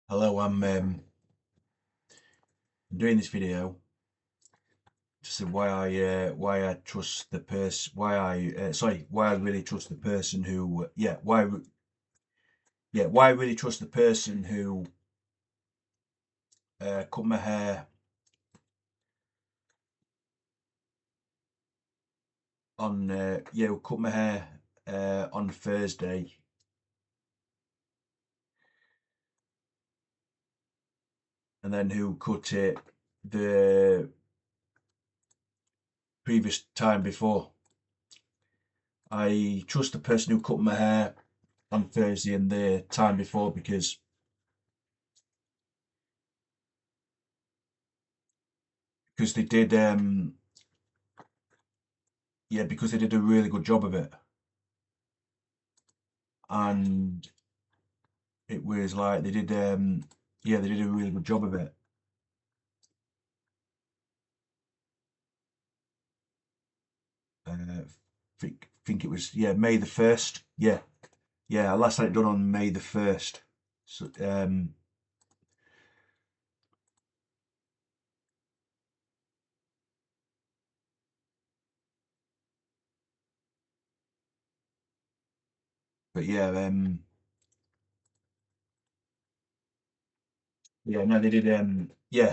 Hello, I'm doing this video to say why I trust the person, why I really trust the person who why I really trust the person who cut my hair on who cut my hair on Thursday, and then who cut it the previous time before. I trust the person who cut my hair on Thursday and the time before because they did because they did a really good job of it, and it was like they did they did a really good job of it. Think it was May the 1st. Yeah, last had it done on May the 1st. So but no, they did then I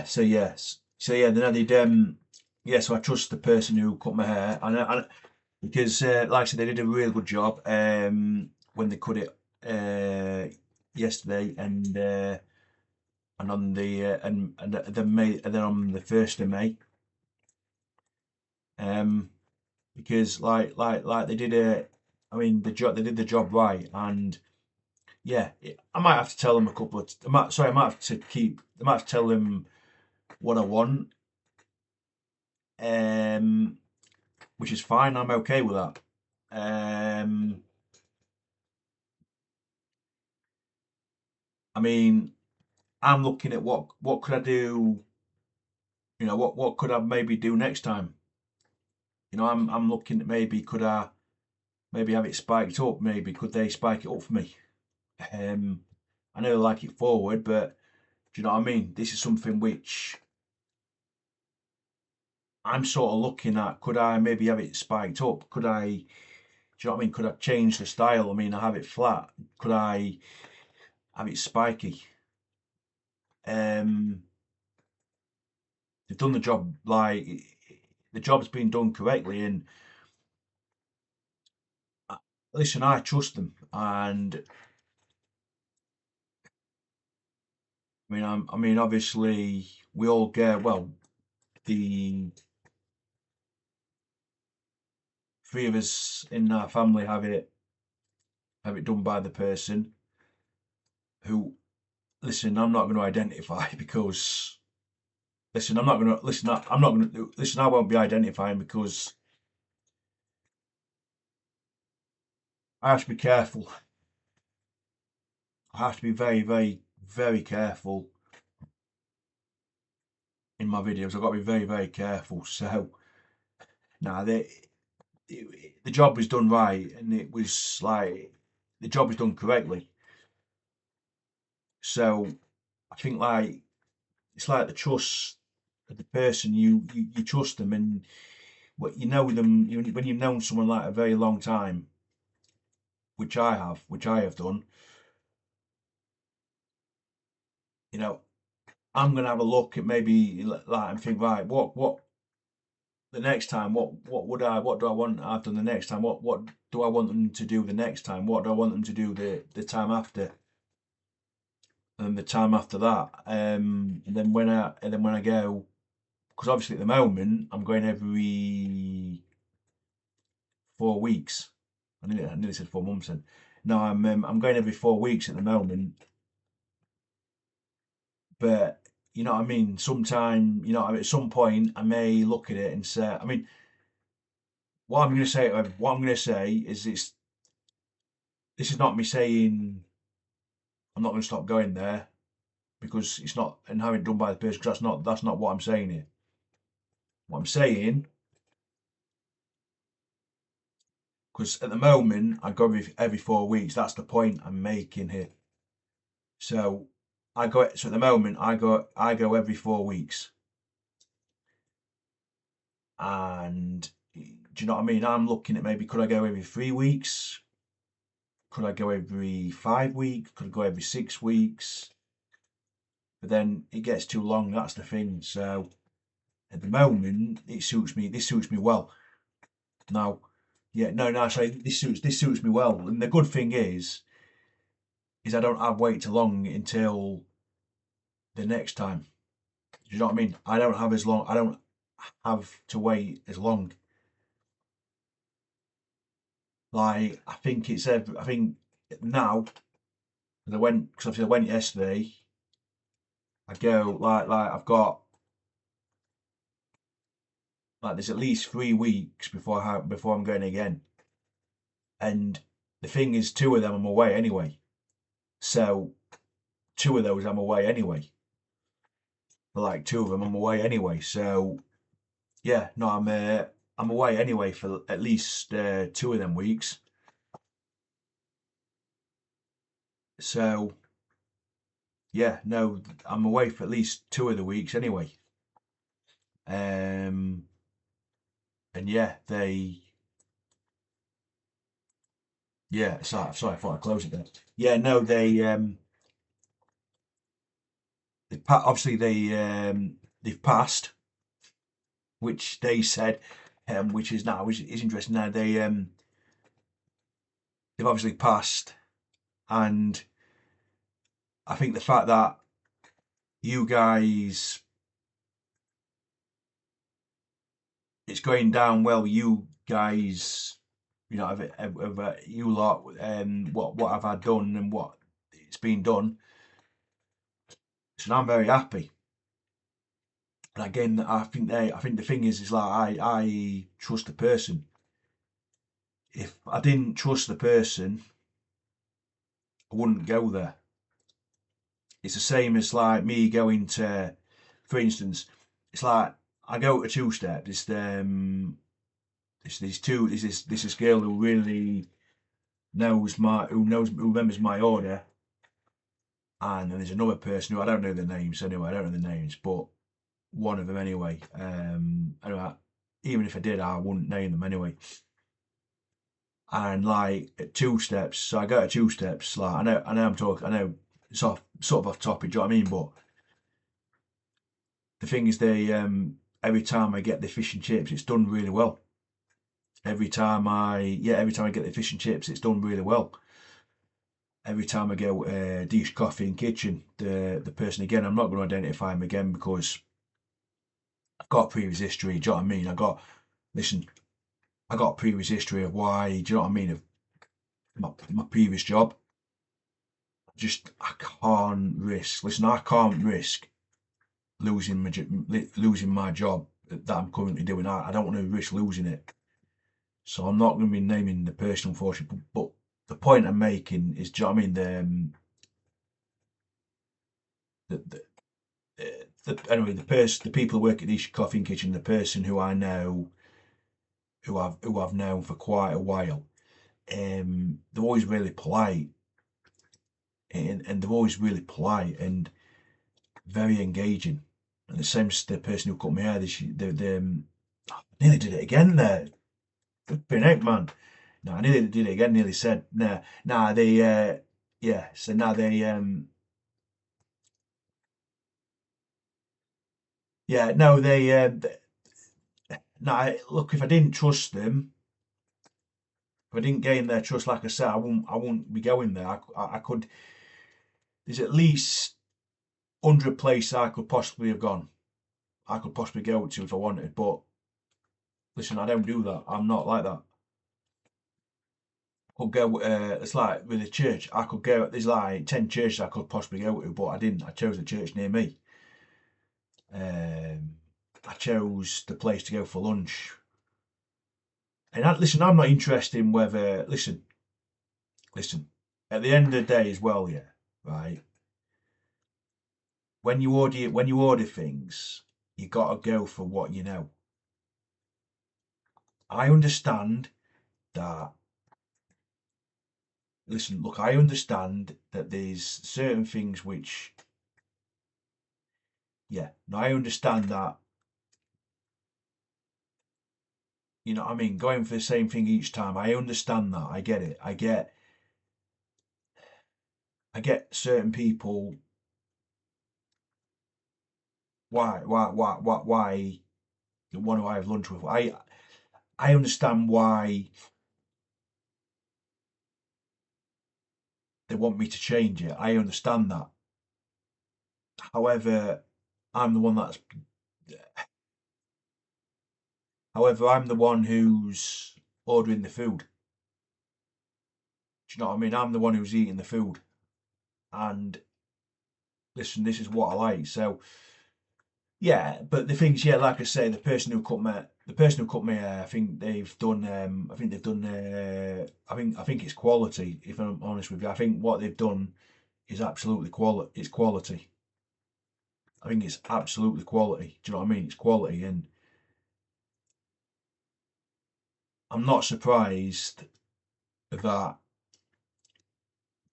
did so I trust the person who cut my hair, and because like I said, they did a really good job when they cut it yesterday, and on the and then on the 1st of May, because like they did they did the job right. And I might have to tell them a couple of I might have to tell them what I want, um which is fine. I'm okay with that. I mean, I'm looking at what could I do, what could I maybe do next time. I'm looking at, maybe could I maybe have it spiked up, maybe could they spike it up for me. I know they like it forward, but do you know what I mean? This is something which I'm sort of looking at. Could I maybe have it spiked up? Do you know what I mean? Could I change the style? I mean, I have it flat. Could I have it spiky? Um, they've done the job, the job's been done correctly, and listen, I trust them. And I mean, obviously, we all get, well, the three of us in our family have it done by the person who, listen, I'm not going to identify because, listen, I'm not going to, listen, I'm not going to, listen, I won't be identifying because I have to be careful. I have to be very, very, very careful in my videos. I've got to be very, very careful. So, now the job was done right, and it was like, the job was done correctly. So, I think, like, it's like the trust of the person. You trust them, and what you know them, when you've known someone like a very long time, which I have done. You know, I'm gonna have a look at, maybe, like, and think, right, what the next time, what do I want I've done the next time? What do I want them to do the next time? What do I want them to do the time after, and the time after that? And then when I go, because obviously at the moment I'm going every 4 weeks. I nearly said 4 months. And no, I'm going every 4 weeks at the moment. But you know what I mean. Sometime, at some point, I may look at it and say, I mean, what I'm going to say is, this is not me saying I'm not going to stop going there, because it's not, and having it done by the person, because that's not what I'm saying here. What I'm saying, because at the moment I go every 4 weeks. That's the point I'm making here. So I go, so at the moment I go every 4 weeks, and do you know what I mean? I'm looking at maybe, could I go every 3 weeks? Could I go every 5 weeks? Could I go every 6 weeks? But then it gets too long. That's the thing. So at the moment, it suits me. This suits me well. Now, yeah, no. Sorry, this suits me well. And the good thing is I don't have wait too long until the next time. Do you know what I mean? I don't have as long. I don't have to wait as long. Like I think it's every. I think now, because I went, because obviously I went yesterday. I go like I've got, like, there's at least 3 weeks before I'm going again. And the thing is, two of them I'm away anyway. So two of those I'm away anyway. Like two of them I'm away anyway. So yeah, no, I'm away anyway for at least 2 of them weeks. So yeah, no, I'm away for at least 2 of the weeks anyway. Um, and yeah, sorry, I thought I closed it there. Yeah, no, obviously they've passed, which they said, which is now is interesting. Now they've obviously passed, and I think the fact that you guys, it's going down well. You guys, you lot, what I've had done and what it's been done. So I'm very happy. And again, I think the thing is like I trust the person. If I didn't trust the person, I wouldn't go there. It's the same as like me going to, for instance, it's like I go to two step. It's these two. This girl who really who remembers my order, and then there's another person who I don't know the names anyway. I don't know the names, but one of them anyway. Anyway, even if I did, I wouldn't name them anyway. And like at two steps, so I go to two steps. Like I know sort of off topic. Do you know what I mean? But the thing is, every time I get the fish and chips, it's done really well. Every time I get the fish and chips, it's done really well. Every time I go Dish Coffee and Kitchen, the person again, I'm not going to identify him again because I've got previous history. Do you know what I mean? Listen, I got previous history of why. Do you know what I mean? Of my previous job. I can't risk. Listen, I can't risk losing my job that I'm currently doing. I don't want to risk losing it. So I'm not going to be naming the person, unfortunately. But the point I'm making is, do you know what I mean? The, anyway, the people who work at this coffee and kitchen, the person who I know, who I've known for quite a while, they're always really polite, and they're always really polite and very engaging. And the same as the person who cut my hair, I nearly did it again there. Flipping out, man. No, I nearly did it again. Nearly said, nah, they, yeah. So now they, yeah, no, no. Look, if I didn't trust them, if I didn't gain their trust, like I said, I wouldn't be going there. I could. There's at least 100 places I could possibly have gone. I could possibly go to if I wanted, but listen, I don't do that. I'm not like that. I could go. It's like with the church. I could go. There's like 10 churches I could possibly go to, but I didn't. I chose the church near me. Um, I chose the place to go for lunch. And listen, I'm not interested in whether. Listen. At the end of the day, as well, yeah, right. When you order things, you gotta go for what you know. I understand that. Listen, look, I understand that there's certain things which Yeah, no, I understand that. You know what I mean? Going for the same thing each time. I understand that. I get it. I get certain people why they want to have lunch with. I understand why they want me to change it. I understand that. However, I'm the one that's however, I'm the one who's ordering the food. Do you know what I mean? I'm the one who's eating the food. And listen, this is what I like. So yeah, but the things, yeah, like I say, the person who cut my hair, I think they've done, I think it's quality. If I'm honest with you, I think what they've done is absolutely quality. It's quality. I think it's absolutely quality. Do you know what I mean? It's quality, and I'm not surprised that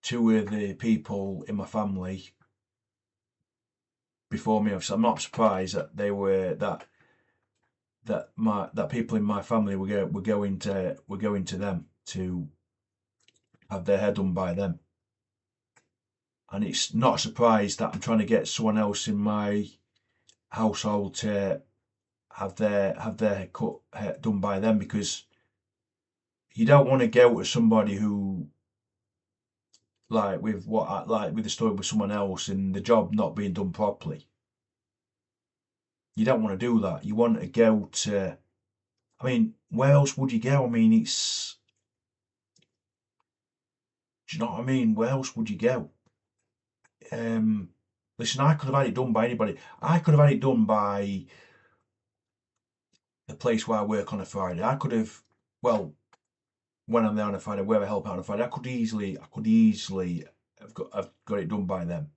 two of the people in my family before me, I'm not surprised that they were that people in my family were going to them to have their hair done by them. And it's not a surprise that I'm trying to get someone else in my household to have their hair done by them, because you don't want to go to somebody who, like with the story with someone else and the job not being done properly. You don't want to do that. You want to go to, I mean, where else would you go? I mean, do you know what I mean? Where else would you go? Um, Listen, I could have had it done by anybody. I could have had it done by the place where I work on a Friday. I could have, well, when I'm there on a Friday, where I help out on a Friday, I could easily have got it done by them,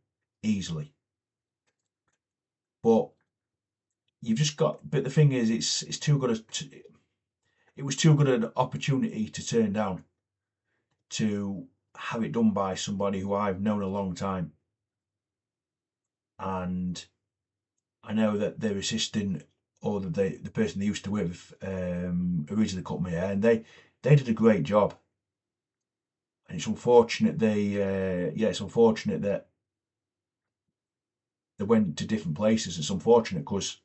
easily. But you've just got. But the thing is, it's too good. It was too good an opportunity to turn down, to have it done by somebody who I've known a long time, and I know that their assistant, or the person they used to with, originally cut my hair, and they did a great job. And it's unfortunate it's unfortunate that they went to different places. It's unfortunate because,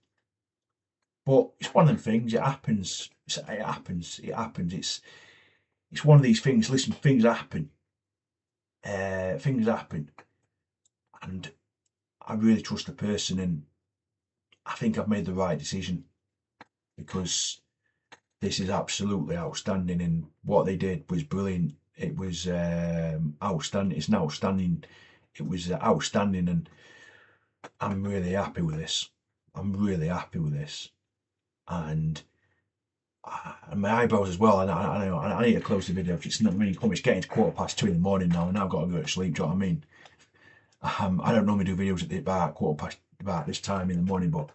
but it's one of them things. It happens. It happens. It happens. It's one of these things. Listen, things happen. Things happen, and I really trust the person, and I think I've made the right decision, because this is absolutely outstanding, and what they did was brilliant. It was outstanding. It's an outstanding. It was outstanding, and I'm really happy with this. I'm really happy with this, and my eyebrows as well. I need to close the video. It's not really it's getting to 2:15 in the morning now, and I've got to go to sleep. Do you know what I mean? I don't normally do videos at about about this time in the morning, but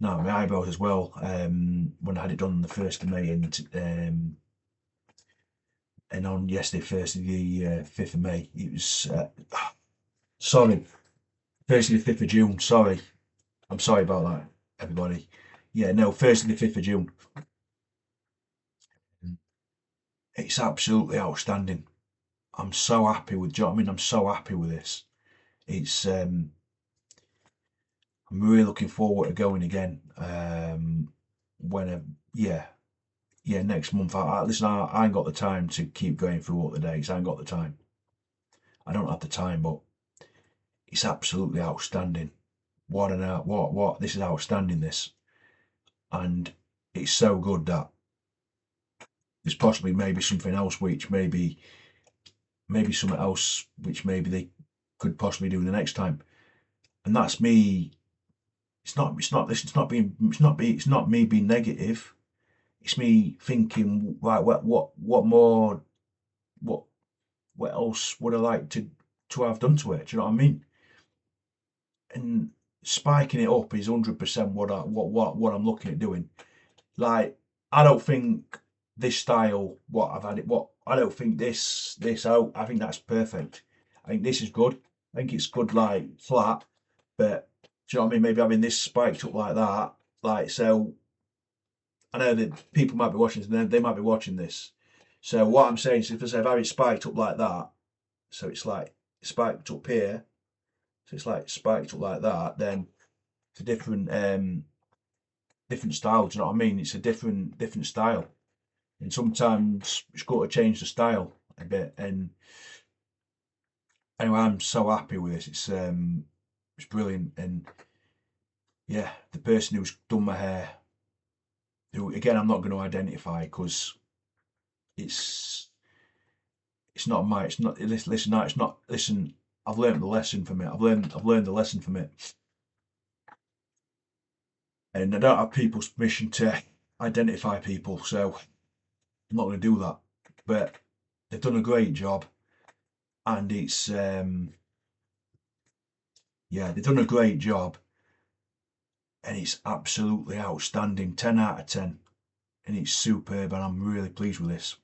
no, my eyebrows as well. When I had it done on the 1st of May, and on yesterday, first of the 5th of May, it was sorry, first of the 5th of June. Sorry, I'm sorry about that, everybody. Yeah, no, first of the 5th of June. It's absolutely outstanding. I'm so happy with. Do you know what I mean? I'm so happy with this. It's I'm really looking forward to going again. When yeah, yeah, next month. Listen, I ain't got the time to keep going through all the dates. I ain't got the time. I don't have the time, but it's absolutely outstanding. What an out! What? This is outstanding. This, and it's so good that there's possibly maybe something else which maybe something else which maybe they could possibly do the next time. And that's me. It's not me being negative. It's me thinking, right, what more, what what else would I like to have done to it? Do you know what I mean? And spiking it up is 100% what I'm looking at doing. Like, I don't think this style, what I've had it, what I don't think this out. I think that's perfect. I think this is good. I think it's good, like flat, but Do you know what I mean? Maybe having this spiked up like that. Like, so I know that people might be watching this, and they might be watching this. So what I'm saying is, if I have it spiked up like that, so it's like spiked up here, so it's like spiked up like that, then it's a different style. Do you know what I mean? It's a different style, and sometimes it's got to change the style a bit. And anyway, I'm so happy with this. It's brilliant, and yeah, the person who's done my hair, who again I'm not going to identify because it's it's not my it's not listen no, it's not listen. I've learned the lesson from it. I've learned the lesson from it, and I don't have people's permission to identify people, so I'm not going to do that. But they've done a great job, and it's yeah, they've done a great job, and it's absolutely outstanding. 10 out of 10, and it's superb, and I'm really pleased with this.